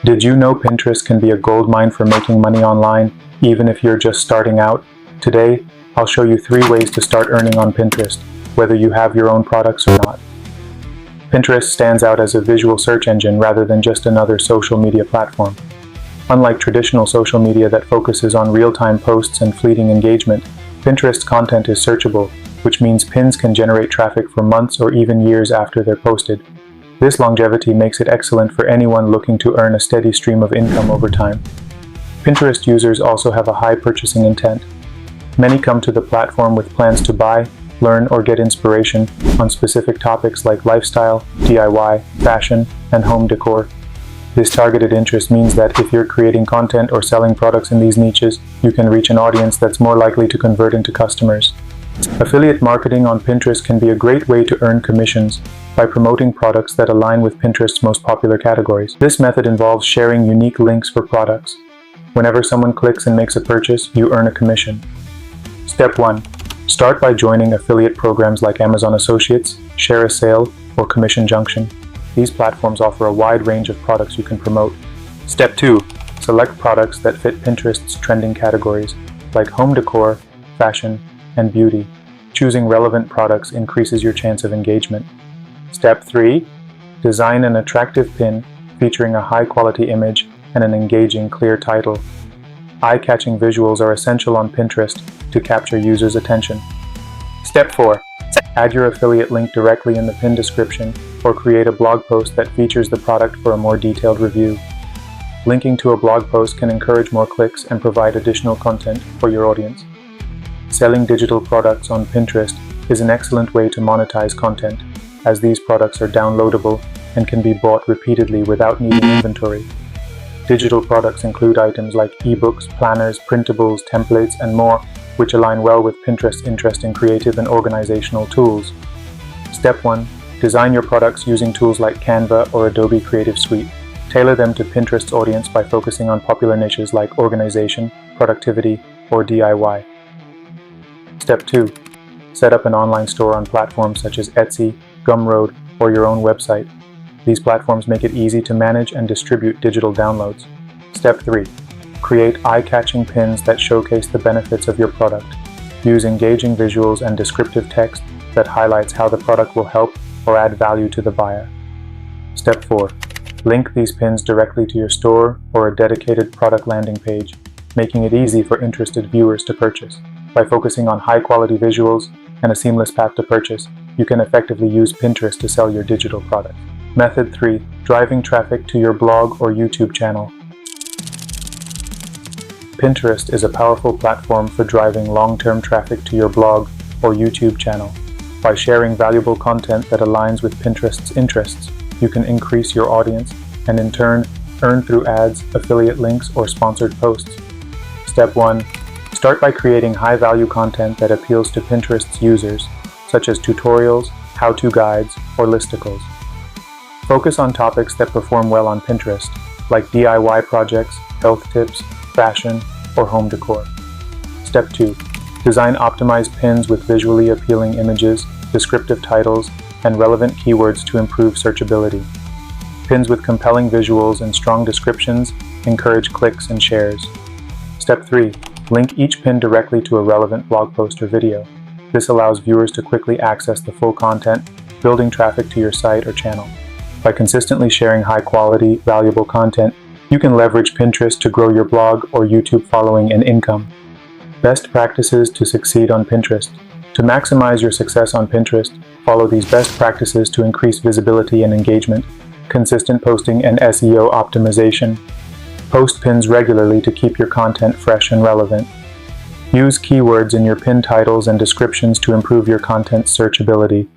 Did you know Pinterest can be a goldmine for making money online, even if you're just starting out? Today, I'll show you 3 ways to start earning on Pinterest, whether you have your own products or not. Pinterest stands out as a visual search engine rather than just another social media platform. Unlike traditional social media that focuses on real-time posts and fleeting engagement, Pinterest content is searchable, which means pins can generate traffic for months or even years after they're posted. This longevity makes it excellent for anyone looking to earn a steady stream of income over time. Pinterest users also have a high purchasing intent. Many come to the platform with plans to buy, learn, or get inspiration on specific topics like lifestyle, DIY, fashion, and home decor. This targeted interest means that if you're creating content or selling products in these niches, you can reach an audience that's more likely to convert into customers. Affiliate marketing on Pinterest can be a great way to earn commissions by promoting products that align with Pinterest's most popular categories. This method involves sharing unique links for products. Whenever someone clicks and makes a purchase, you earn a commission. Step 1. Start by joining affiliate programs like Amazon Associates, Share a Sale, or Commission Junction. These platforms offer a wide range of products you can promote. Step 2. Select products that fit Pinterest's trending categories, like home decor, fashion, and beauty. Choosing relevant products increases your chance of engagement. Step 3. Design an attractive pin featuring a high-quality image and an engaging, clear title. Eye-catching visuals are essential on Pinterest to capture users' attention. Step 4. Add your affiliate link directly in the pin description or create a blog post that features the product for a more detailed review. Linking to a blog post can encourage more clicks and provide additional content for your audience. Selling digital products on Pinterest is an excellent way to monetize content, as these products are downloadable and can be bought repeatedly without needing inventory. Digital products include items like ebooks, planners, printables, templates, and more, which align well with Pinterest's interest in creative and organizational tools. Step 1. Design your products using tools like Canva or Adobe Creative Suite. Tailor them to Pinterest's audience by focusing on popular niches like organization, productivity, or DIY. Step 2. Set up an online store on platforms such as Etsy, Gumroad, or your own website. These platforms make it easy to manage and distribute digital downloads. Step 3. Create eye-catching pins that showcase the benefits of your product. Use engaging visuals and descriptive text that highlights how the product will help or add value to the buyer. Step 4. Link these pins directly to your store or a dedicated product landing page, making it easy for interested viewers to purchase. By focusing on high-quality visuals and a seamless path to purchase, you can effectively use Pinterest to sell your digital product. Method 3. Driving traffic to your blog or YouTube channel. Pinterest is a powerful platform for driving long-term traffic to your blog or YouTube channel. By sharing valuable content that aligns with Pinterest's interests, you can increase your audience and in turn earn through ads, affiliate links, or sponsored posts. Step 1. Start by creating high-value content that appeals to Pinterest's users, such as tutorials, how-to guides, or listicles. Focus on topics that perform well on Pinterest, like DIY projects, health tips, fashion, or home decor. Step 2. Design optimized pins with visually appealing images, descriptive titles, and relevant keywords to improve searchability. Pins with compelling visuals and strong descriptions encourage clicks and shares. Step 3. Link each pin directly to a relevant blog post or video. This allows viewers to quickly access the full content, building traffic to your site or channel. By consistently sharing high-quality, valuable content, you can leverage Pinterest to grow your blog or YouTube following and income. Best practices to succeed on Pinterest. To maximize your success on Pinterest, follow these best practices to increase visibility and engagement. Consistent posting and SEO optimization. Post pins regularly to keep your content fresh and relevant. Use keywords in your pin titles and descriptions to improve your content's searchability.